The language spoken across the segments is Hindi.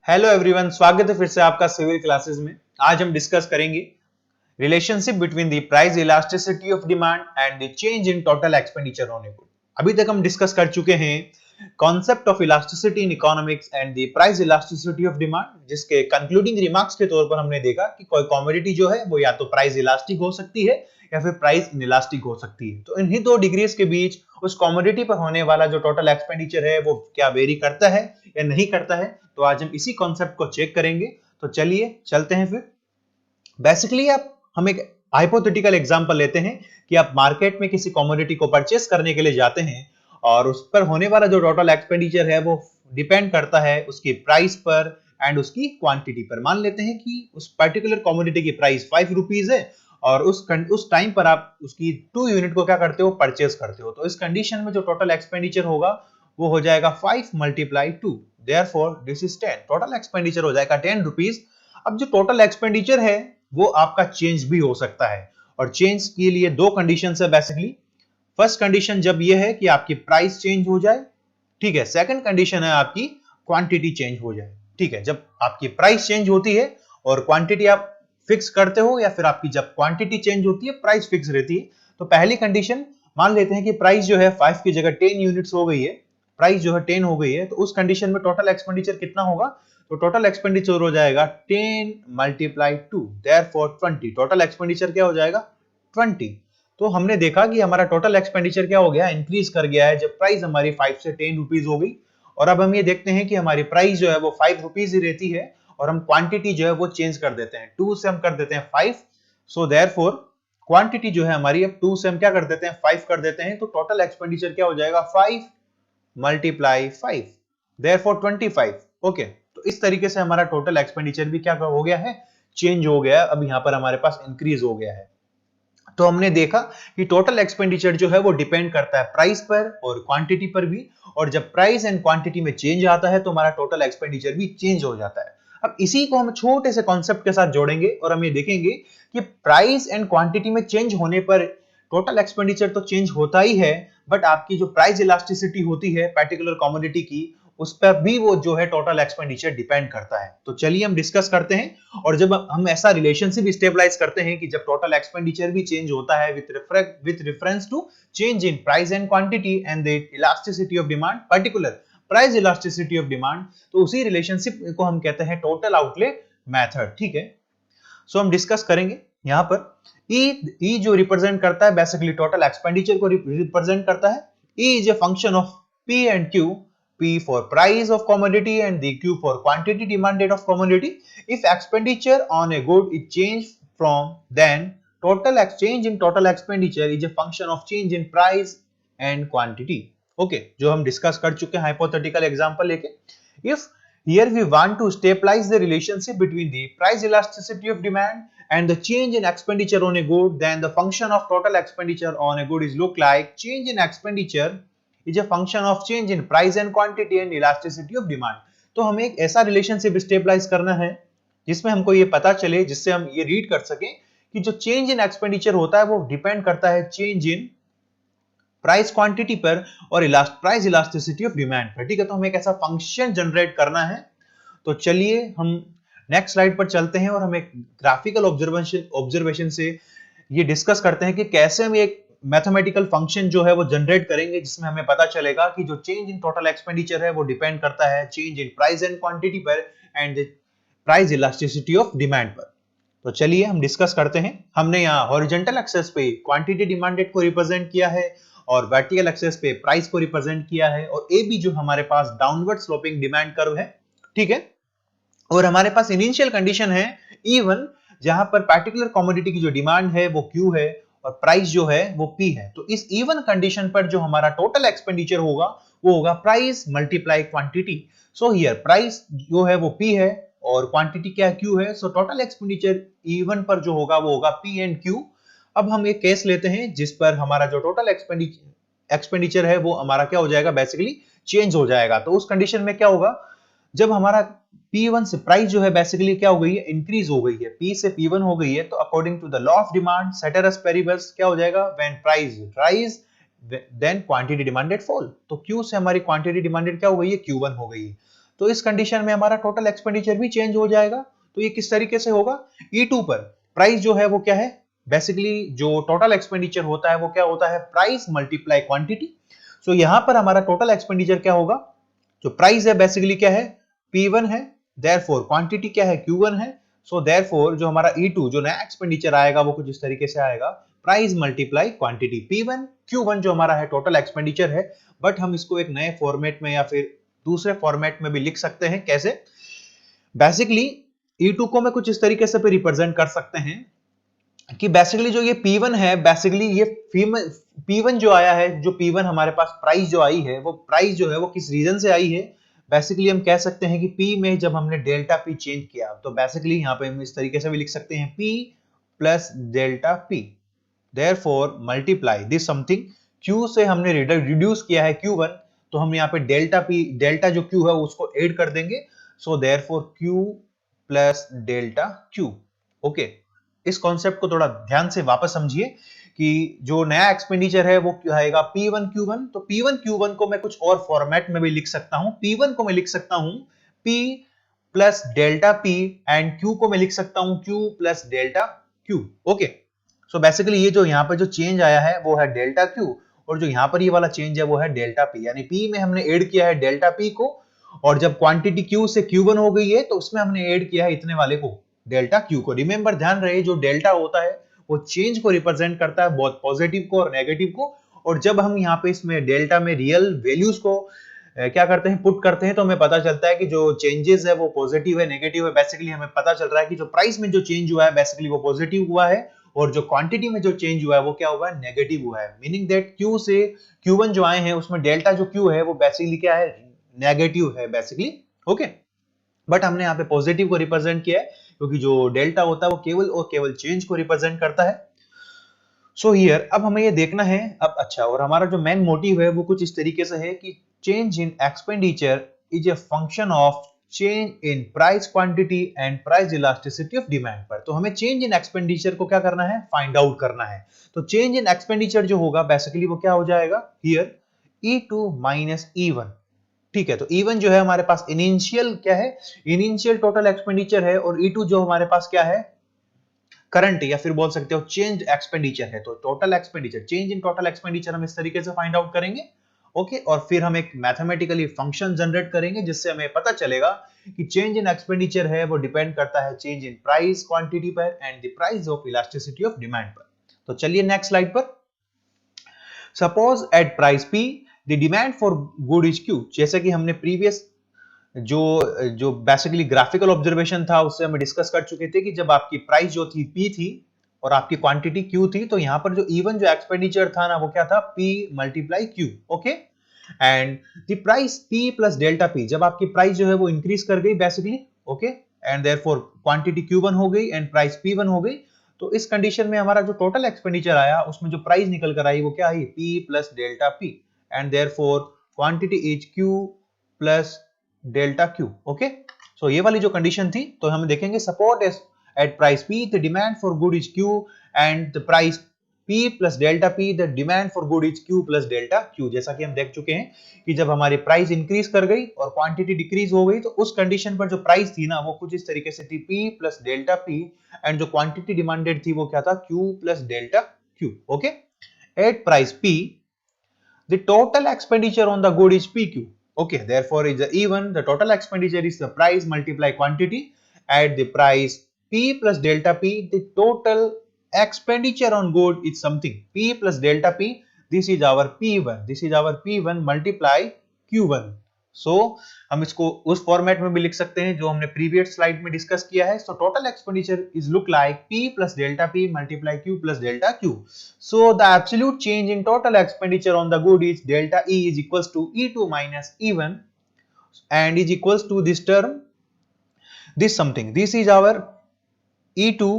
हेलो एवरीवन, स्वागत है फिर से आपका सिविल क्लासेस में। आज हम डिस्कस करेंगे relationship between the price elasticity of demand and the change in total expenditure on a good. अभी तक हम डिस्कस कर चुके हैं concept of elasticity in economics and the price elasticity of demand, जिसके कंक्लूडिंग रिमार्क्स के तौर पर हमने देखा कि कोई कमोडिटी जो है वो या तो प्राइस इलास्टिक हो सकती है या फिर प्राइस इनइलास्टिक हो सकती है। तो इन्हीं दो डिग्रीज के बीच उस कमोडिटी पर होने वाला जो टोटल एक्सपेंडिचर है वो क्या वेरी करता है या नहीं करता है। तो आज हम इसी कॉन्सेप्ट को चेक करेंगे। तो चलिए चलते हैं फिर। बेसिकली हम एक हाइपोथेटिकल एग्जांपल लेते हैं कि आप मार्केट में किसी कमोडिटी को परचेस करने के लिए जाते हैं और उस पर होने वाला जो टोटल एक्सपेंडिचर है वो डिपेंड करता है उसकी प्राइस पर एंड उसकी क्वांटिटी पर। मान लेते हैं कि उस पर्टिकुलर कमोडिटी की प्राइस 5 रुपीज है और उस टाइम पर आप उसकी 2 यूनिट को क्या करते हो, परचेस करते हो। तो इस कंडीशन में जो टोटल एक्सपेंडिचर होगा वो हो जाएगा 5 multiply 2, therefore this is 10। Total expenditure हो जाएगा 10 रुपीज। अब जो टोटल एक्सपेंडिचर है वो आपका चेंज भी हो सकता है और चेंज के लिए दो कंडीशंस है बेसिकली। फर्स्ट कंडीशन जब ये है कि आपकी प्राइस चेंज हो जाए, ठीक है। सेकंड कंडीशन है आपकी क्वांटिटी चेंज हो जाए, ठीक है। जब आपकी प्राइस चेंज होती है और क्वांटिटी आप फिक्स करते हो या फिर आपकी जब क्वांटिटी चेंज होती है प्राइस फिक्स रहती है। तो पहली कंडीशन मान लेते हैं कि प्राइस जो है 5 की जगह 10 यूनिट्स हो गई है, प्राइस जो है 10 हो गई है। तो उस कंडीशन में टोटल एक्सपेंडिचर कितना होगा? तो टोटल एक्सपेंडिचर हो जाएगा 10 मल्टीप्लाई 2, देयरफॉर 20। टोटल एक्सपेंडिचर क्या हो जाएगा? 20। तो हमने देखा कि हमारा टोटल एक्सपेंडिचर क्या हो गया, इंक्रीज कर गया है जब प्राइस हमारी 5 से 10 रुपीज हो गई। और अब हम ये देखते हैं कि हमारी प्राइस जो है वो 5 रुपीज ही रहती है और हम क्वांटिटी जो है वो चेंज कर देते हैं, 2 से हम कर देते हैं 5। सो देयरफॉर क्वांटिटी जो है हमारी अब 2 से हम क्या कर देते हैं, 5 कर देते हैं। तो टोटल एक्सपेंडिचर क्या हो जाएगा? 5 मल्टीप्लाई 5, देयरफॉर 25। ओके, तो इस तरीके से हमारा टोटल एक्सपेंडिचर भी क्या हो गया है, चेंज हो गया है। अब यहाँ पर हमारे पास इंक्रीज हो गया है। तो हमने देखा कि टोटल एक्सपेंडिचर जो है वो डिपेंड करता है प्राइस पर और क्वांटिटी पर भी, और जब प्राइस एंड क्वांटिटी में चेंज आता है तो हमारा टोटल एक्सपेंडिचर भी चेंज हो जाता है। अब इसी को हम छोटे से कॉन्सेप्ट के साथ जोड़ेंगे और हम ये देखेंगे कि प्राइस एंड क्वांटिटी में चेंज होने पर टोटल एक्सपेंडिचर तो चेंज होता ही है, बट आपकी जो प्राइस इलास्टिसिटी होती है पर्टिकुलर कमोडिटी की, उस पर भी वो जो है टोटल एक्सपेंडिचर डिपेंड करता है। तो चलिए हम डिस्कस करते हैं। और जब हम ऐसा रिलेशनशिप स्टेबलाइज करते हैं कि जब टोटल एक्सपेंडिचर भी चेंज होता है with reference to change in price and quantity and the elasticity of demand, particular price elasticity of demand, तो उसी रिलेशनशिप को हम कहते हैं टोटल आउटलेट मेथड, ठीक है। सो हम डिस्कस करेंगे यहाँ पर। ई जो रिप्रेजेंट करता है बेसिकली टोटल एक्सपेंडिचर को रिप्रेजेंट करता है। E is a function of P and Q, P for price of commodity and the Q for quantity demanded of commodity. If expenditure on a good is changed from, then total exchange in total expenditure is a function of change in price and quantity. Okay, जो हम डिस्कस कर चुके हैं हाइपोथेटिकल एग्जांपल लेके। If here we want to stabilize the relationship between the price elasticity of demand and the change in expenditure on a good, then the function of total expenditure on a good is look like change in expenditure is a function of change in price and quantity and elasticity of demand. तो हमें एक ऐसा रिलेशनशिप स्टेबलाइज करना है जिसमें हमको ये पता चले, जिससे हम ये रीड कर सकें कि जो चेंज इन एक्सपेंडिचर होता है वो डिपेंड करता है चेंज इन प्राइस क्वांटिटी पर और प्राइस इलास्टिसिटी ऑफ डिमांड पर, ठीक है। तो हमें एक ऐसा फंक्शन जनरेट करना है। तो चलिए हम नेक्स्ट स्लाइड पर चलते हैं और हम एक ग्राफिकल ऑब्जर्वेशन से ये डिस्कस करते हैं कि कैसे हम एक मैथमेटिकल फंक्शन जो है वो जनरेट करेंगे जिसमें हमें पता चलेगा कि जो चेंज इन टोटल एक्सपेंडिचर है वो डिपेंड करता है change in price and quantity पर and price elasticity of demand पर। तो चलिए हम डिस्कस करते हैं। हमने यहाँ हॉरिजॉन्टल एक्सेस पे क्वांटिटी डिमांडेड को रिप्रेजेंट किया है और वर्टिकल एक्सेस पे प्राइस को रिप्रेजेंट किया है, और ए बी जो हमारे पास डाउनवर्ड स्लोपिंग डिमांड कर्व है, ठीक है। और हमारे पास इनिशियल कंडीशन है E1, जहां पर पर्टिकुलर कमोडिटी की जो डिमांड है वो Q है और प्राइस जो है वो P है। तो इस E1 कंडीशन पर जो हमारा टोटल एक्सपेंडिचर होगा वो होगा price multiply quantity. So here price जो है वो P है और क्वांटिटी क्या Q है। सो टोटल एक्सपेंडिचर E1 पर जो होगा वो होगा P एंड Q। अब हम एक केस लेते हैं जिस पर हमारा जो टोटल एक्सपेंडिचर है वो हमारा क्या हो जाएगा, बेसिकली चेंज हो जाएगा। तो उस कंडीशन में क्या होगा, जब हमारा P1 से प्राइस जो है बेसिकली क्या हो गई है, इंक्रीज हो गई है, P से P1 हो गई है। तो according to the law of demand ceteris paribus क्या हो जाएगा, when price rise then quantity demanded fall. तो Q से हमारी क्वांटिटी डिमांडेड क्या हो गई है, Q1 हो गई है। तो इस कंडीशन में हमारा टोटल एक्सपेंडिचर भी चेंज हो जाएगा। तो ये किस तरीके से होगा, E2 पर प्राइस जो है वो क्या है, बेसिकली जो टोटल एक्सपेंडिचर होता है वो क्या होता है, प्राइस मल्टीप्लाई क्वांटिटी। सो यहां पर हमारा टोटल एक्सपेंडिचर क्या होगा, जो प्राइस है बेसिकली क्या है, P1 है, देयरफॉर क्वांटिटी क्या है, Q1 है। सो देयरफॉर जो हमारा E2 जो नया एक्सपेंडिचर आएगा वो कुछ इस तरीके से आएगा, price multiply quantity, P1 Q1 जो हमारा है टोटल एक्सपेंडिचर है। बट हम इसको एक नए फॉर्मेट में या फिर दूसरे फॉर्मेट में भी लिख सकते हैं। कैसे, बेसिकली E2 को मैं कुछ इस तरीके से भी रिप्रेजेंट कर सकते हैं कि बेसिकली जो ये P1 है, बेसिकली ये P1 जो आया है, जो P1 हमारे पास प्राइस जो आई है, वो प्राइस जो है वो किस रीजन से आई है, बेसिकली हम कह सकते हैं कि P में जब हमने डेल्टा P चेंज किया, तो बेसिकली यहाँ पे हम इस तरीके से भी लिख सकते हैं P plus delta P, therefore multiply this something, Q से हमने रिड्यूस किया है Q1, तो हम यहाँ पे डेल्टा P, डेल्टा जो Q है उसको ऐड कर देंगे। So therefore Q plus delta Q। Okay, इस कॉन्सेप्ट को थोड़ा ध्यान से वापस समझिए कि जो नया एक्सपेंडिचर है वो क्या आएगा, P1 Q1। तो P1 Q1 को मैं कुछ और फॉर्मेट में भी लिख सकता हूं। P1 को मैं लिख सकता हूं P plus delta P and Q को मैं लिख सकता हूं Q plus delta Q। Okay, so basically ये जो यहाँ पर जो चेंज आया है वो है डेल्टा Q, और जो यहाँ पर ये वाला चेंज है वो है डेल्टा P, यानी P में हमने ऐड किया है डेल्टा P को, और जब क्वांटिटी Q से Q1 हो गई है तो उसमें हमने ऐड किया है इतने वाले को, डेल्टा Q को। रिमेंबर, ध्यान रहे, जो डेल्टा होता है वो चेंज को रिप्रेजेंट करता है, बहुत पॉजिटिव को और नेगेटिव को। और जब हम यहाँ पे इसमें डेल्टा में रियल वैल्यूज को क्या करते हैं, पुट करते हैं, तो हमें पता चलता है कि जो चेंजेस है वो पॉजिटिव है, नेगेटिव है। बेसिकली हमें पता चल रहा है कि जो प्राइस में जो चेंज हुआ है बेसिकली वो पॉजिटिव हुआ है, और जो क्वांटिटी में जो चेंज हुआ है वो क्या हुआ है, नेगेटिव हुआ है। मीनिंग दैट Q से Q1 जो आए हैं उसमें डेल्टा जो Q है वो बेसिकली क्या है, नेगेटिव है बेसिकली। ओके, बट हमने यहाँ पे पॉजिटिव को रिप्रेजेंट किया है क्योंकि जो डेल्टा होता है वो केवल और केवल चेंज को रिप्रेजेंट करता है। सो हियर अब हमें ये देखना है अब, अच्छा, और हमारा जो मेन मोटिव है वो कुछ इस तरीके से है कि change in expenditure is a function of change in price quantity and price elasticity of demand पर। तो हमें चेंज इन एक्सपेंडिचर को क्या करना है, फाइंड आउट करना है। तो चेंज इन एक्सपेंडिचर जो होगा बेसिकली वो क्या हो जाएगा, हियर E2 माइनस E1। ठीक है, तो E1 जो है हमारे पास इनिशियल क्या है, इनिशियल टोटल एक्सपेंडिचर है, और E2 जो हमारे पास क्या है, करंट, या फिर बोल सकते हो चेंज एक्सपेंडिचर है। तो total expenditure, change in total expenditure हम इस तरीके से फाइंड आउट करेंगे। ओके, और फिर हम एक मैथमेटिकली फंक्शन जनरेट करेंगे जिससे हमें पता चलेगा कि चेंज इन एक्सपेंडिचर है वो डिपेंड करता है चेंज इन प्राइस क्वांटिटी पर and the price of elasticity of demand पर। तो चलिए नेक्स्ट स्लाइड पर। Suppose at price P the demand for good is Q। जैसे कि हमने प्रीवियस जो जो बेसिकली ग्राफिकल ऑब्जर्वेशन था उससे हम डिस्कस कर चुके थे कि जब आपकी प्राइस जो थी P थी और आपकी क्वांटिटी Q थी, तो यहाँ पर जो E1 जो एक्सपेंडिचर था ना वो क्या था, P multiply Q। Okay, and the price P plus delta P, जब आपकी प्राइस जो है वो इंक्रीज कर गई basically, okay, and therefore quantity Q1 हो गई एंड प्राइस P1 हो गई, तो इस कंडीशन में हमारा जो टोटल एक्सपेंडिचर आया उसमें जो प्राइस निकल कर आई वो क्या आई, P plus delta P, and therefore quantity is Q plus delta Q। Okay, so ये वाली जो कंडीशन थी, तो हम देखेंगे suppose at price P the demand for good is Q and the price P plus delta P the demand for good is Q plus delta Q। जैसा कि हम देख चुके हैं कि जब हमारी प्राइस इंक्रीज कर गई और क्वांटिटी डिक्रीज हो गई, तो उस कंडीशन पर जो प्राइस थी ना वो कुछ इस तरीके से थी, P plus delta P, and जो क्वांटिटी डिमांडेड थी वो क्या था, Q plus delta Q। Okay, at price P the total expenditure on the good is PQ. Okay, therefore is the even the total expenditure is the price multiply quantity. At the price P plus delta P, the total expenditure on good is something, P plus delta P, this is our P1, this is our P1 multiply Q1। सो हम इसको उस फॉर्मेट में भी लिख सकते हैं जो हमने प्रीवियस स्लाइड में डिस्कस किया है। So total expenditure is look like P plus delta P multiply Q plus delta Q। So the absolute change in total expenditure on the good is delta E is equals to E2 minus E1 and is equals to this term, this something, this is our E2,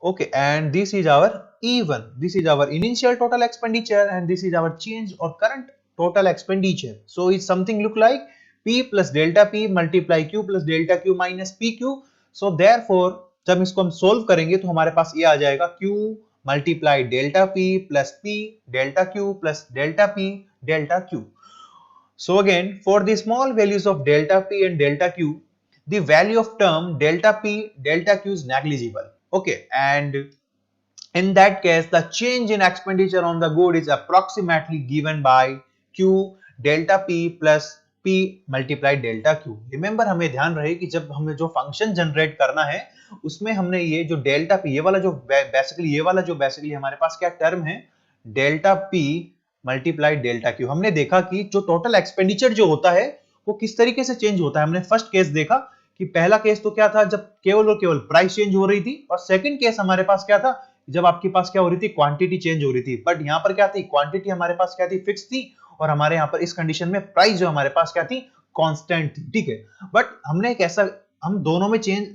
okay, and this is our E1, this is our initial total expenditure and this is our change or current total expenditure. So it's something look like P plus delta P multiply Q plus delta Q minus PQ. So therefore जब इसको हम सोल्व करेंगे तो हमारे पास ये आ जाएगा Q multiply delta P plus P delta Q plus delta P delta Q। So again, for the small values of delta P and delta Q, the value of term delta P, delta Q is negligible. Okay, and in that case, the change in expenditure on the good is approximately given by Q delta P plus P multiplied delta Q. Remember, हमें ध्यान रहे कि जब हमें जो फंक्शन जनरेट करना है उसमें हमने ये जो डेल्टा P, ये वाला जो बेसिकली हमारे पास क्या टर्म है, delta P multiplied delta Q, हमने देखा कि जो टोटल एक्सपेंडिचर जो होता है वो किस तरीके से चेंज होता है. हमने फर्स्ट केस देखा कि पहला केस तो क्या था, जब केवल और केवल प्राइस चेंज हो रही थी, और सेकंड केस हमारे पास क्या था, जब आपके पास क्या हो रही थी, क्वांटिटी चेंज हो रही थी. बट यहाँ पर क्या थी, क्वांटिटी हमारे पास क्या थी, फिक्स थी, और हमारे यहाँ पर इस कंडीशन में प्राइस जो हमारे पास क्या थी, कांस्टेंट थी. ठीक है, बट हमने एक ऐसा, हम दोनों में चेंज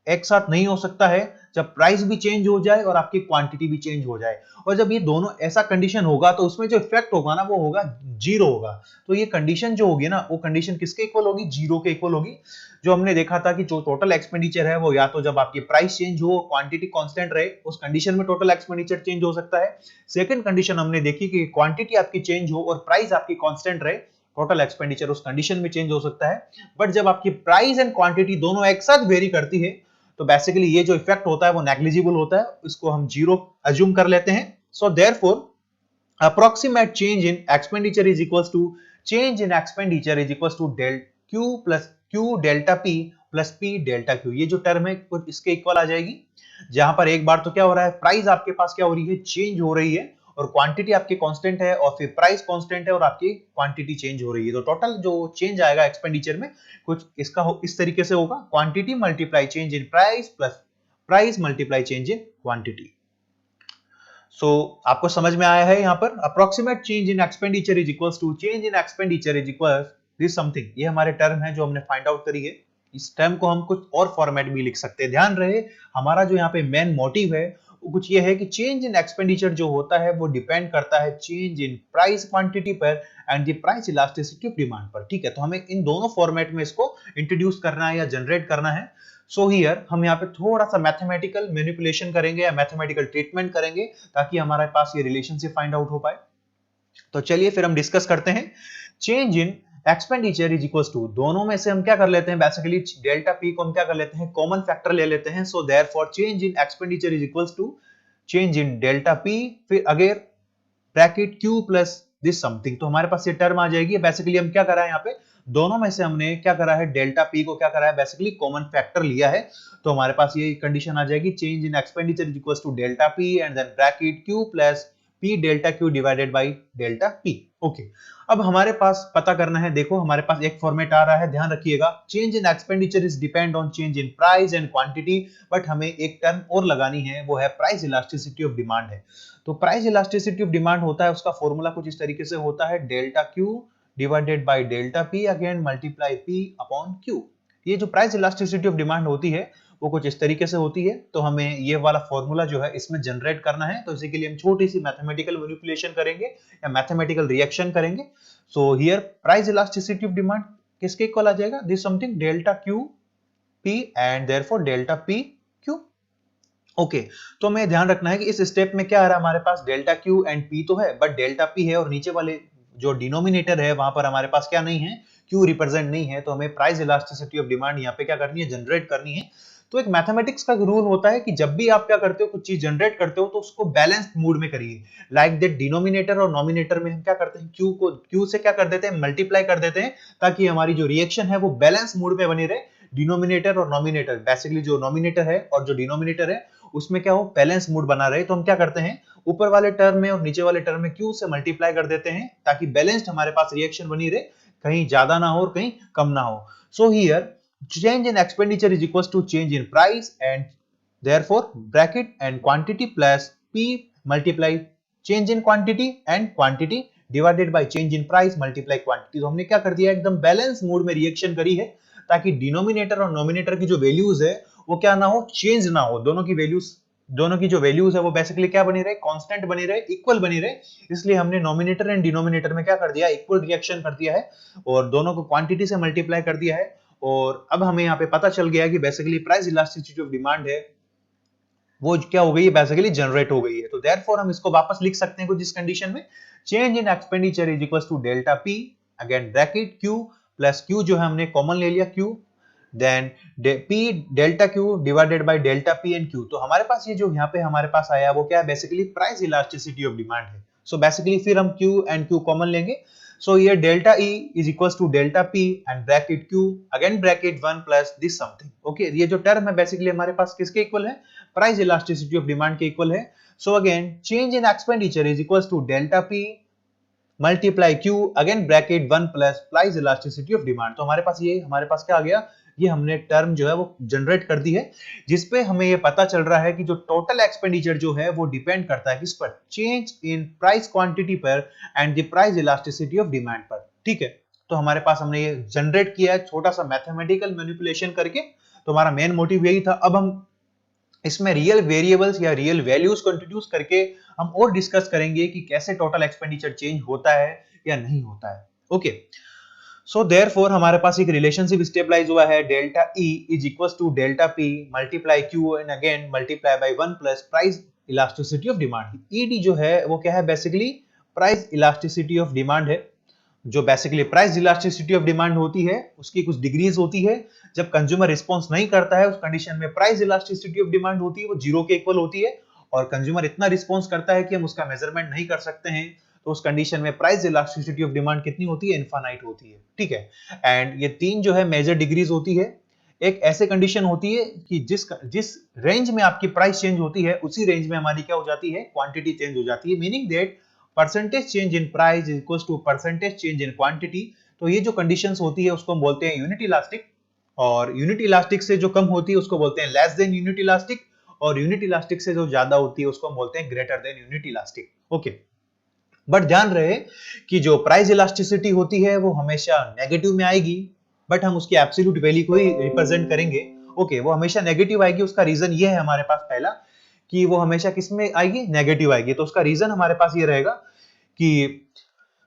एक साथ नहीं हो सकता है, जब प्राइस भी चेंज हो जाए और आपकी क्वांटिटी भी चेंज हो जाए, और जब ये दोनों ऐसा कंडीशन होगा तो उसमें जो इफेक्ट होगा ना वो होगा जीरो होगा. तो ये कंडीशन जो होगी ना, वो कंडीशन किसके इक्वल होगी, जीरो के इक्वल होगी. जो हमने देखा था कि जो टोटल एक्सपेंडिचर है वो या तो जब आपकी प्राइस चेंज हो, क्वांटिटी कांस्टेंट रहे, उस कंडीशन में टोटल एक्सपेंडिचर चेंज हो सकता है. सेकंड कंडीशन हमने देखी कि क्वांटिटी आपकी चेंज हो और प्राइस आपकी कांस्टेंट रहे, टोटल एक्सपेंडिचर उस कंडीशन में चेंज हो सकता है. बट जब आपकी प्राइस एंड क्वांटिटी दोनों एक साथ वेरी करती है तो बेसिकली ये जो इफेक्ट होता है वो नेग्लिजिबल होता है, इसको हम जीरो अज्यूम कर लेते हैं. So therefore approximate change in expenditure is equals to change in expenditure is equals to del q plus q delta p plus p delta q. ये जो टर्म है कुछ इसके इक्वल आ जाएगी, जहां पर एक बार तो क्या हो रहा है, प्राइस आपके पास क्या हो रही है, चेंज हो रही है, और क्वांटिटी आपकी कांस्टेंट है, और फिर प्राइस कांस्टेंट है और आपकी क्वांटिटी चेंज हो रही है. तो टोटल जो चेंज आएगा एक्सपेंडिचर में कुछ इसका इस तरीके से होगा, quantity multiply change in price plus price multiply change in quantity. So आपको समझ में आया है यहाँ पर, approximate change in expenditure is equals to change in expenditure is equals this something. ये हमारे टर्म है जो हमने फाइंड आउट करी है. इस टर्म को हम कुछ और फॉर्मेट भी लिख सकते हैं. ध्यान रहे, हमारा जो यहाँ पे मेन मोटिव है वो कुछ ये है कि चेंज इन एक्सपेंडिचर जो होता है वो डिपेंड करता है चेंज इन प्राइस क्वांटिटी पर and the price elasticity of demand पर. ठीक है, तो हमें इन दोनों फॉर्मेट में इसको इंट्रोड्यूस करना है या जनरेट करना है. सो हियर हम यहाँ पे थोड़ा सा मैथमेटिकल मैनिपुलेशन करेंगे या मैथमेटिकल ट्रीटमेंट करेंगे ताकि हमारे पास ये रिलेशनशिप फाइंड आउट हो पाए. तो चलिए फिर हम डिस्कस करते हैं. Change in expenditure is equals to, दोनों में से हम क्या कर लेते हैं, बेसिकली डेल्टा पी को हम क्या कर लेते हैं, कॉमन फैक्टर ले लेते हैं. So therefore change in expenditure is equals to change in delta P, फिर again bracket Q plus this something. तो हमारे पास ये टर्म आ जाएगी. बेसिकली हम क्या कर रहे हैं, यहाँ पे दोनों में से हमने क्या करा है, डेल्टा पी को क्या करा है, बेसिकली कॉमन फैक्टर लिया है. तो हमारे पास ये कंडीशन आ जाएगी, change in expenditure is equals to delta P and then bracket Q plus P delta Q divided by delta P. Okay, अब हमारे पास पता करना है, देखो हमारे पास एक फॉर्मेट आ रहा है, ध्यान रखिएगा, change in expenditure is depend on change in price and quantity. But हमें एक टर्म और लगानी है, वो है प्राइस इलास्टिसिटी ऑफ डिमांड है. तो प्राइस इलास्टिसिटी ऑफ डिमांड होता है, उसका फॉर्मूला कुछ इस तरीके से होता है, delta Q divided by delta P again multiply P upon Q. ये जो प्राइस इलास्टिसिटी ऑफ डिमांड होती है वो कुछ इस तरीके से होती है. तो हमें ये वाला फॉर्मूला जो है इसमें जनरेट करना है. तो इसी के लिए हम छोटी सी मैथमेटिकल मैनिपुलेशन करेंगे या मैथमेटिकल रिएक्शन करेंगे. So here price elasticity of demand किसके इक्वल आ जाएगा, this something delta Q P and therefore delta P Q. Okay, तो हमें ध्यान रखना है कि इस स्टेप में क्या आ रहा है, हमारे पास डेल्टा क्यू एंड पी तो है, बट डेल्टा पी है और नीचे वाले जो डिनोमिनेटर है वहां पर हमारे पास क्या नहीं है, क्यू रिप्रेजेंट नहीं है. तो हमें प्राइस इलास्टिसिटी ऑफ डिमांड यहाँ पे क्या करनी है, जनरेट करनी है. तो एक मैथमेटिक्स का रूल होता है कि जब भी आप क्या करते हो, कुछ चीज जनरेट करते हो तो उसको बैलेंस्ड मूड में करिए. लाइक दैट डिनोमिनेटर और नॉमिनेटर में हम क्या करते हैं, क्यू से क्या कर देते हैं, मल्टीप्लाई कर देते हैं, ताकि हमारी जो रिएक्शन है वो बैलेंस मूड में बनी रहे. डिनोमिनेटर और नॉमिनेटर, बेसिकली जो नॉमिनेटर है और जो डिनोमिनेटर है उसमें क्या हो, बैलेंस मूड बना रहे. तो हम क्या करते हैं, ऊपर वाले टर्म में और नीचे वाले टर्म में क्यू से मल्टीप्लाई कर देते हैं ताकि बैलेंस्ड हमारे पास रिएक्शन बनी रहे, कहीं ज्यादा ना हो और कहीं कम ना हो. So here change in expenditure is equals to change in price and therefore bracket and quantity plus p multiply change in quantity and quantity divided by change in price multiply quantity. तो हमने क्या कर दिया, एकदम बैलेंस मूड में रिएक्शन करी है ताकि डिनोमिनेटर और नॉमिनेटर की जो वैल्यूज है वो क्या ना हो, चेंज ना हो. दोनों की जो वैल्यूज है वो बेसिकली क्या बनी रहे, कांस्टेंट बनी रहे, इक्वल बनी रहे. इसलिए हमने नॉमिनेटर एंड डिनोमिनेटर में क्या कर दिया, इक्वल रिएक्शन कर दिया है और दोनों को क्वांटिटी से मल्टीप्लाई कर दिया है. और अब हमें यहाँ पे पता चल गया कि basically price elasticity of demand है वो क्या हो गई है, बेसिकली जनरेट हो गई है. तो देयरफॉर हम इसको वापस लिख सकते हैं कुछ इस कंडीशन में, change in expenditure is equals to delta P again bracket Q plus Q जो है हमने कॉमन ले लिया Q, then P delta Q divided by delta P and Q। तो हमारे पास ये जो यहाँ पे हमारे पास आया वो क्या है, basically price elasticity of demand है। सो बेसिकली फिर हम Q एंड Q कॉमन लेंगे। सो ये delta E is equals to delta P and bracket Q again bracket 1 plus this something. Okay, ये जो टर्म है बेसिकली हमारे पास किसके इक्वल है, प्राइस इलास्टिसिटी ऑफ डिमांड के इक्वल है। So again change in expenditure is equals to delta P multiply Q again bracket 1 plus price elasticity of demand. तो हमारे पास क्या आ गया, ये हमने टर्म जो है वो जनरेट कर दी है, जिसपे हमें ये पता चल रहा है कि जो टोटल एक्सपेंडिचर जो है वो डिपेंड करता है किस पर, चेंज इन प्राइस क्वांटिटी पर and the price elasticity of demand पर। ठीक है, तो हमारे पास हमने ये जनरेट किया है छोटा सा मैथमेटिकल मैनिपुलेशन करके। तो हमारा मेन मोटिव यही था। अब हम इसमें रियल वेरिएबल्स या रियल वैल्यूज को इंट्रोड्यूस करके हम और डिस्कस करेंगे कि कैसे टोटल एक्सपेंडिचर चेंज होता है या नहीं होता है। ओके, सो देयरफॉर हमारे पास एक रिलेशनशिप स्टेबलाइज हुआ है, delta E is equals to delta P multiply Q and again multiply by 1 plus price elasticity of demand. ED जो है वो क्या है, basically price elasticity of demand है। जो basically price elasticity of demand होती है उसकी कुछ डिग्रीज होती है। जब कंज्यूमर रिस्पॉन्स नहीं करता है उस कंडीशन में प्राइस इलास्टिसिटी ऑफ डिमांड होती है वो जीरो के इक्वल होती है, और कंज्यूमर इतना रिस्पॉन्स करता है कि हम उसका मेजरमेंट नहीं कर सकते हैं, तो उस कंडीशन में प्राइस इलास्टिसिटी ऑफ डिमांड कितनी होती है, इनफाइनाइट होती है। ठीक है, एंड ये तीन जो है मेजर डिग्रीज होती है। एक ऐसे कंडीशन होती है कि जिस रेंज में आपकी प्राइस चेंज होती है उसी रेंज में हमारी क्या हो जाती है, क्वांटिटी चेंज हो जाती है, meaning that percentage change in price is equals to percentage change in quantity. तो ये जो कंडीशंस होती है उसको हम बोलते हैं यूनिट इलास्टिक, और यूनिट इलास्टिक से जो कम होती है उसको बोलते हैं लेस देन यूनिट इलास्टिक, और यूनिट इलास्टिक से जो ज्यादा होती है उसको हम बोलते हैं greater than unit elastic. Okay, but ध्यान रहे कि जो प्राइस इलास्टिसिटी होती है वो हमेशा नेगेटिव में आएगी, बट हम उसकी एब्सोल्यूट वैल्यू को ही रिप्रेजेंट करेंगे। ओके, वो हमेशा नेगेटिव आएगी। उसका रीजन ये है हमारे पास पहला कि वो हमेशा किस में आएगी, नेगेटिव आएगी। तो उसका रीजन हमारे पास ये रहेगा कि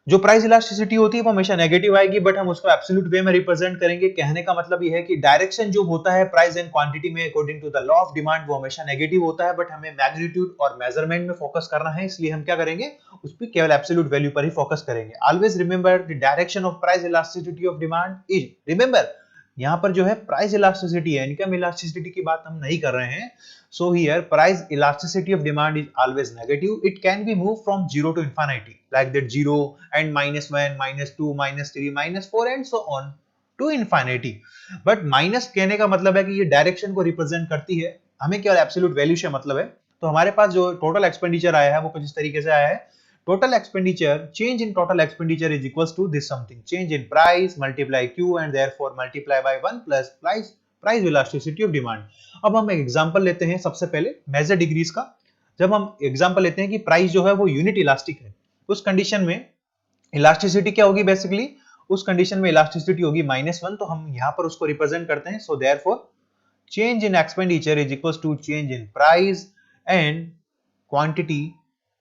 जो प्राइस इलास्टिसिटी होती है वो हमेशा नेगेटिव आएगी, बट हम उसको एब्सोल्यूट वे में रिप्रेजेंट करेंगे। कहने का मतलब ये है कि डायरेक्शन जो होता है प्राइस एंड क्वांटिटी में according to the law of demand वो हमेशा नेगेटिव होता है, बट हमें मैग्नीट्यूड और मेजरमेंट में फोकस करना है, इसलिए हम क्या करेंगे, उस पर केवल एब्सोल्यूट वैल्यू पर ही फोकस करेंगे। Always remember the direction of price elasticity of demand is, remember यहाँ पर जो है प्राइस इलास्टिसिटी है, इनकम इलास्टिसिटी की बात हम नहीं कर रहे हैं। So here price elasticity of demand is always negative. It can be moved from 0 to infinity, like that 0 and -1, -2, -3, -4 and so on to infinity. But minus कहने का मतलब है कि ये डायरेक्शन को रिप्रेजेंट करती है, हमें केवल एब्सोल्यूट वैल्यू से मतलब है। तो हमारे पास जो टोटल एक्सपेंडिचर आया है वो कुछ इस तरीके से आया है, total expenditure, change in total expenditure is equals to this something, change in price multiply Q and therefore multiply by 1 plus price elasticity of demand। अब हम एक एग्जांपल लेते हैं सबसे पहले मेजर डिग्रीज का। जब हम एग्जांपल लेते हैं कि प्राइस जो है वो यूनिट इलास्टिक है, उस कंडीशन में इलास्टिसिटी क्या होगी, बेसिकली उस कंडीशन में इलास्टिसिटी होगी -1, तो हम यहाँ पर उसको रिप्रेजेंट करते हैं। So therefore change in expenditure is equals to change in price and quantity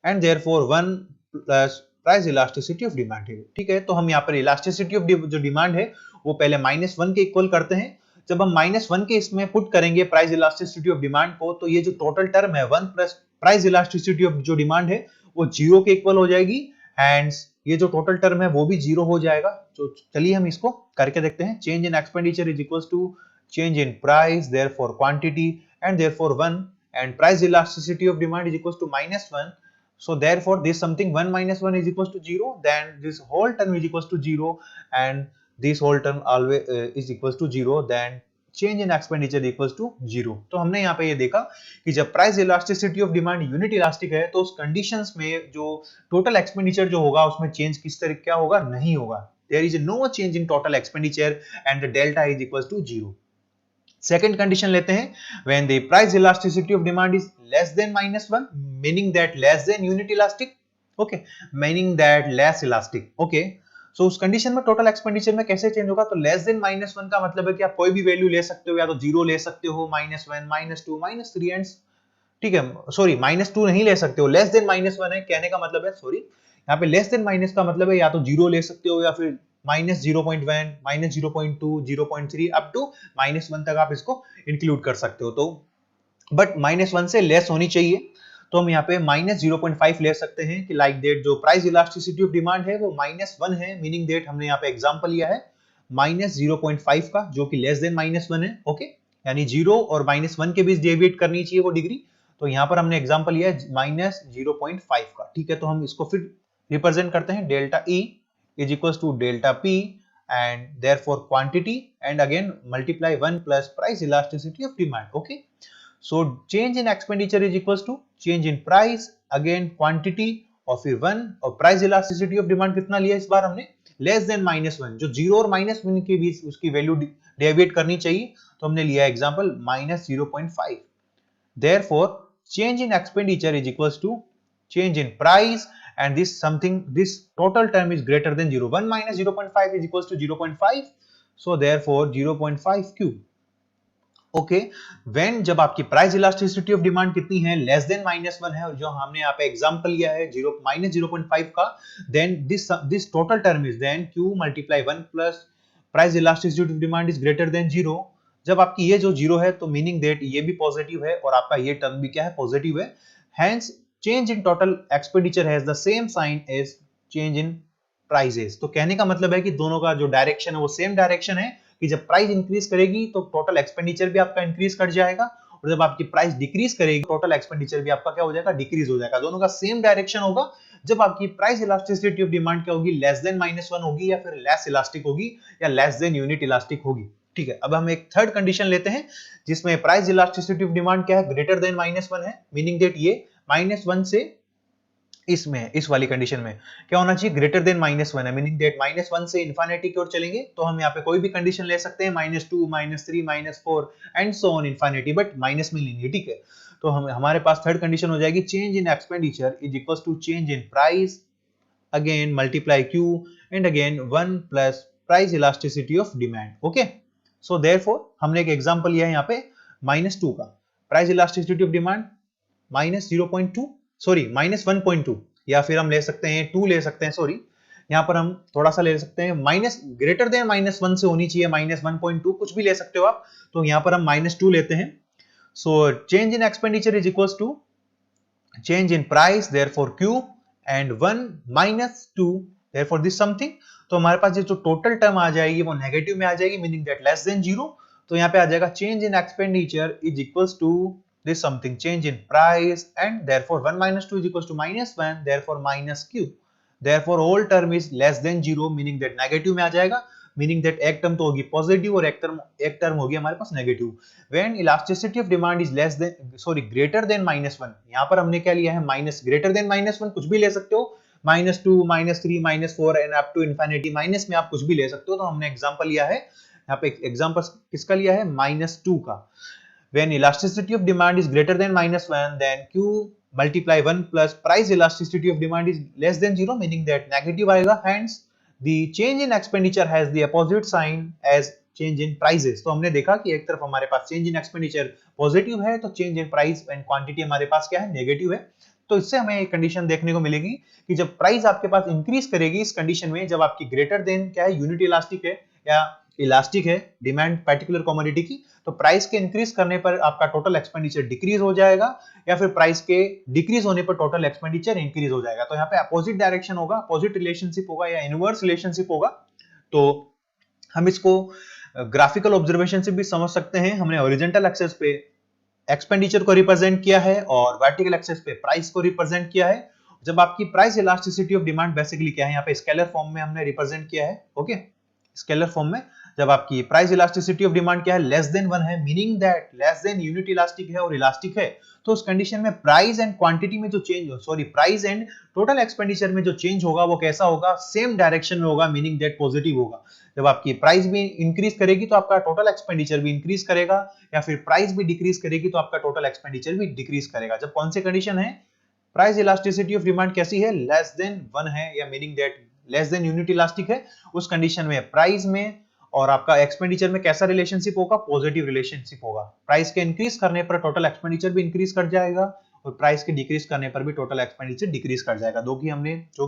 and therefore 1 plus price elasticity of demand है। ठीक है, तो हम यहाँ पर इलास्टिसिटी ऑफ जो डिमांड है वो पहले -1 के इक्वल करते हैं। जब हम -1 के इसमें पुट करेंगे प्राइस इलास्टिसिटी ऑफ डिमांड को, तो ये जो टोटल टर्म है 1 प्लस प्राइस इलास्टिसिटी ऑफ जो डिमांड है वो 0 के इक्वल हो जाएगी, एंड ये जो टोटल टर्म है वो भी 0 हो जाएगा। तो चलिए हम इसको करके देखते हैं। Change in expenditure is equals to change in price therefore quantity and therefore 1 and price elasticity of demand is equals to -1। So therefore this something 1 minus 1 is equals to 0, then this whole term is equals to 0 and this whole term always is equals to 0, then change in expenditure equals to 0। तो हमने यहाँ पे ये देखा कि जब price elasticity of demand unit elastic है तो उस कंडीशंस में जो टोटल एक्सपेंडिचर जो होगा उसमें चेंज किस तरह क्या होगा, नहीं होगा। There is no change in total expenditure and the delta is equals to 0। Second condition लेते हैं, when the price elasticity of demand is less than -1, meaning that less than unit elastic, okay, meaning that less elastic, okay। so उस कंडीशन में टोटल एक्सपेंडिचर में कैसे चेंज होगा, तो लेस देन -1 का मतलब है कि आप कोई भी वैल्यू ले सकते हो, या तो 0 ले सकते हो, -1, -2, -3 एंड ठीक है, सॉरी -2 नहीं ले सकते हो, लेस देन -1 है कहने का मतलब है, सॉरी यहाँ पे लेस देन माइनस का मतलब है या तो 0 ले सकते हो या फिर -0.1, -0.2, 0.3 अप टू -1 तक आप इसको इंक्लूड कर सकते हो। तो बट -1 से लेस होनी चाहिए। तो हम यहाँ पे -0.5 ले सकते हैं कि लाइक दैट जो प्राइस इलास्टिसिटी ऑफ डिमांड है वो -1 है, मीनिंग दैट हमने यहाँ पे एग्जांपल लिया है -0.5 का जो कि लेस देन -1 है। ओके, यानी 0 और -1 के बीच डेविएट करनी चाहिए वो डिग्री। तो यहाँ पर हमने एग्जांपल लिया है -0.5 का। ठीक है, तो हम इसको फिर रिप्रेजेंट करते हैं delta E is equals to delta P and therefore quantity and again multiply 1 plus price elasticity of demand. Okay, so change in expenditure is equals to change in price again quantity और फिर 1 और price elasticity of demand कितना लिया इस बार हमने less than -1, जो 0 और -1 के बीच उसकी वैल्यू डेविएट करनी चाहिए, तो हमने लिया example -0.5. Therefore change in expenditure is equals to change in price and this total term is greater than 0. 1 minus 0.5 is equals to 0.5. So therefore 0.5 Q. Okay, when जब आपकी प्राइस इलास्टिसिटी ऑफ डिमांड कितनी है लेस देन -1 है, और जो हमने यहाँ पे एग्जांपल लिया है -0.5 का, then this total term is then Q multiply 1 plus price elasticity of demand is greater than 0. जब आपकी ये जो 0 है तो मीनिंग दैट ये भी पॉजिटिव है और आपका ये टर्म भी क्या है, पॉजिटिव है. Hence change in total expenditure has the same sign as change in prices. तो कहने का मतलब है कि दोनों का जो डायरेक्शन है वो सेम डायरेक्शन है कि जब प्राइस इंक्रीज करेगी तो टोटल एक्सपेंडिचर भी आपका इंक्रीज कर जाएगा, और जब आपकी प्राइस डिक्रीज करेगी टोटल एक्सपेंडिचर भी आपका क्या हो जाएगा, डिक्रीज हो जाएगा. दोनों का सेम डायरेक्शन होगा. जब आपकी प्राइस इलास्टिसिटी ऑफ डिमांड क्या होगी, लेस देन -1 होगी या फिर लेस इलास्टिक होगी या लेस देन यूनिट इलास्टिक होगी. ठीक है, अब हम एक थर्ड कंडीशन लेते हैं जिसमें प्राइस इलास्टिसिटी ऑफ डिमांड क्या है, ग्रेटर देन -1 है, मीनिंग दैट ये -1 से इसमें इस वाली कंडीशन में क्या होना चाहिए, ग्रेटर देन -1 है, मीनिंग दैट -1 से इनफिनिटी की ओर चलेंगे. तो हम यहाँ पे कोई भी कंडीशन ले सकते हैं -2 -3 -4 and so on infinity, but minus में लेंगे. ठीक है, तो हम हमारे पास थर्ड कंडीशन हो जाएगी change in expenditure is equals to change in price again multiply Q and again 1 plus price elasticity of demand. Okay, so therefore हमने एक एग्जांपल लिया है यहाँ पे -2 का, price elasticity of demand -0.2 sorry -1.2, या फिर हम ले सकते हैं 2 ले सकते हैं, सॉरी यहाँ पर हम थोड़ा सा ले सकते हैं माइनस ग्रेटर देन -1 से होनी चाहिए, -1.2 कुछ भी ले सकते हो आप. तो यहाँ पर हम -2 लेते हैं. So change in expenditure is equals to change in price therefore Q and 1 -2 therefore this something. तो हमारे पास ये जो टोटल टर्म आ जाएगी वो नेगेटिव में आ जाएगी, मीनिंग दैट लेस देन 0. तो यहाँ पे आ जाएगा change in expenditure is equals to this something change in price and therefore 1 minus 2 is equals to -1, therefore minus Q. Therefore all term is less than 0, meaning that negative में आ जाएगा, meaning that एक टर्म तो होगी पॉजिटिव और एक टर्म होगी हमारे पास negative. When elasticity of demand is less than greater than -1, यहाँ पर हमने क्या लिया है, माइनस ग्रेटर देन -1 कुछ भी ले सकते हो, -2 -3 -4 and up to infinity, minus में आप कुछ भी ले सकते हो. तो हमने एग्जांपल लिया है यहाँ पे, एग्जांपल किसका लिया है, -2 का. When elasticity of demand is greater than -1, then Q multiply 1 plus price elasticity of demand is less than 0, meaning that negative आएगा. Hence, the change in expenditure has the opposite sign as change in prices. तो हमने देखा कि एक तरफ हमारे पास change in expenditure पॉजिटिव है, तो change in price and quantity हमारे पास क्या है, नेगेटिव है. तो इससे हमें एक कंडीशन देखने को मिलेगी कि जब प्राइस आपके पास इंक्रीज करेगी, इस कंडीशन में जब आपकी ग्रेटर देन क्या है, यूनिट इलास्टिक है या इलास्टिक है डिमांड पर्टिकुलर कमोडिटी की, तो प्राइस के इंक्रीज करने पर आपका टोटल एक्सपेंडिचर डिक्रीज हो जाएगा, या फिर प्राइस के डिक्रीज होने पर टोटल एक्सपेंडिचर इंक्रीज हो जाएगा. तो यहाँ पे अपोजिट डायरेक्शन होगा, अपोजिट रिलेशनशिप होगा या इनवर्स रिलेशनशिप होगा. तो हम इसको ग्राफिकल ऑब्जर्वेशन से भी समझ सकते हैं. हमने हॉरिजॉन्टल एक्सेस पे एक्सपेंडिचर को रिप्रेजेंट किया है और वर्टिकल एक्सेस पे प्राइस को रिप्रेजेंट किया है. जब आपकी price elasticity of demand basically क्या है, यहाँ पे स्केलर फॉर्म में हमने रिप्रेजेंट किया है. ओके, स्केलर फॉर्म में जब आपकी प्राइस इलास्टिसिटी ऑफ डिमांड क्या है, लेस देन 1 है, meaning that less than unit elastic है और इलास्टिक है, तो उस कंडीशन में प्राइस एंड क्वांटिटी में जो change price and total expenditure में जो चेंज होगा वो कैसा होगा, सेम डायरेक्शन में होगा, मीनिंग दैट पॉजिटिव होगा. जब आपकी प्राइस भी इंक्रीज करेगी तो आपका टोटल एक्सपेंडिचर भी इंक्रीज करेगा, या फिर प्राइस भी डिक्रीज करेगी तो आपका टोटल एक्सपेंडिचर भी डिक्रीज करेगा. जब कौन सी कंडीशन है, प्राइस इलास्टिसिटी ऑफ डिमांड कैसी है, लेस देन 1 है, या meaning that less than unit elastic है, उस कंडीशन में प्राइस में और आपका एक्सपेंडिचर में कैसा रिलेशनशिप होगा, पॉजिटिव रिलेशनशिप होगा. प्राइस के इंक्रीज करने पर टोटल एक्सपेंडिचर भी इंक्रीज कर जाएगा और प्राइस के डिक्रीज करने पर भी टोटल एक्सपेंडिचर डिक्रीज कर जाएगा. जो कि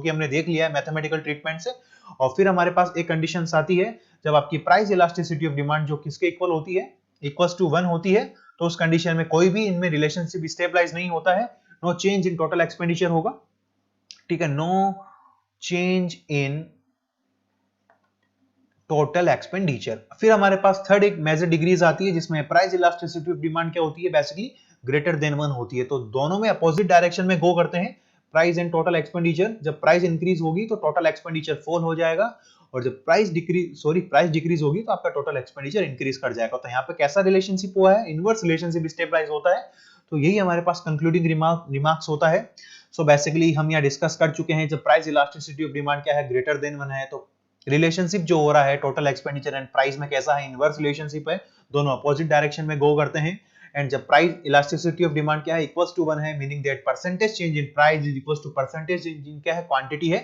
हमने देख लिया है मैथमेटिकल ट्रीटमेंट से. और फिर हमारे पास एक कंडीशन आती है जब आपकी प्राइस इलास्टिसिटी ऑफ डिमांड जो किसके इक्वल होती है, इक्वल्स टू 1 होती है, तो उस कंडीशन में कोई भी इनमें रिलेशनशिप स्टेबलाइज नहीं होता है. No change in total expenditure होगा, ठीक है, no change in total expenditure. फिर हमारे पास थर्ड एक मेजर डिग्रीज आती है जिसमें प्राइस इलास्टिसिटी ऑफ डिमांड क्या होती है, बेसिकली ग्रेटर देन 1 होती है। तो दोनों में अपोजिट डायरेक्शन में गो करते हैं, प्राइस एंड टोटल एक्सपेंडिचर। जब प्राइस इंक्रीज होगी तो टोटल एक्सपेंडिचर फॉल हो जाएगा, और जब प्राइस डिक्रीज होगी तो आपका टोटल एक्सपेंडिचर इंक्रीज कर जाएगा। तो यहाँ पे कैसा रिलेशनशिप हुआ है, इनवर्स रिलेशनशिप स्टेबलाइज होता है। तो यही हमारे पास कंक्लूडिंग रिमार्क्स होता है। सो बेसिकली हम यहाँ डिस्कस कर चुके हैं, जब प्राइस इलास्टिसिटी ऑफ डिमांड क्या है, ग्रेटर देन 1 है, तो रिलेशनशिप जो हो रहा है टोटल एक्सपेंडिचर एंड प्राइस में कैसा है, इनवर्स रिलेशनशिप है, दोनों अपोजिट डायरेक्शन में गो करते हैं। एंड जब प्राइस इलास्टिसिटी ऑफ डिमांड क्या है, इक्वल्स टू 1 है, meaning that percentage change in price is equals to percentage change in क्या है, क्वांटिटी है।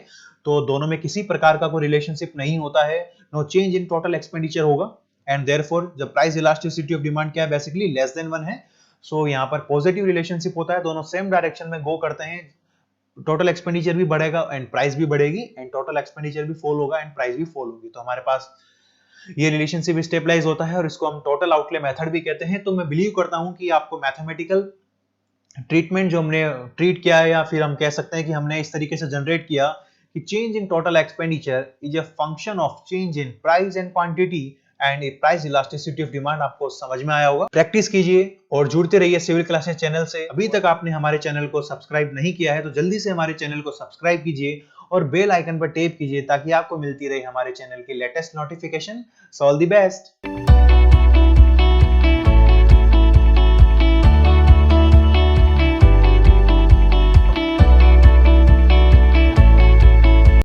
तो दोनों में किसी प्रकार का कोई रिलेशनशिप नहीं होता है, no change in total expenditure होगा। एंड देयरफॉर जब प्राइस इलास्टिसिटी ऑफ डिमांड क्या है, बेसिकली लेस देन 1 है, सो यहाँ पर पॉजिटिव रिलेशनशिप होता है, दोनों सेम डायरेक्शन में गो करते हैं। टोटल एक्सपेंडिचर भी बढ़ेगा एंड प्राइस भी बढ़ेगी, एंड टोटल एक्सपेंडिचर भी फॉल होगा एंड प्राइस भी फॉल होगी। तो हमारे पास ये रिलेशनशिप स्टेबलाइज होता है, और इसको हम टोटल आउटले मेथड भी कहते हैं। तो मैं बिलीव करता हूं कि आपको मैथमेटिकल ट्रीटमेंट जो हमने ट्रीट किया है, या फिर हम कह सकते हैं कि हमने इस तरीके से जनरेट किया कि change in total expenditure is a function of change in price and quantity and price elasticity of demand, आपको समझ में आया होगा। प्रैक्टिस कीजिए और जुड़ते रहिए सिविल क्लासेस चैनल से। अभी तक आपने हमारे चैनल को सब्सक्राइब नहीं किया है तो जल्दी से हमारे चैनल को सब्सक्राइब कीजिए और बेल आइकन पर टैप कीजिए ताकि आपको मिलती रहे हमारे चैनल की latest notification. All the best.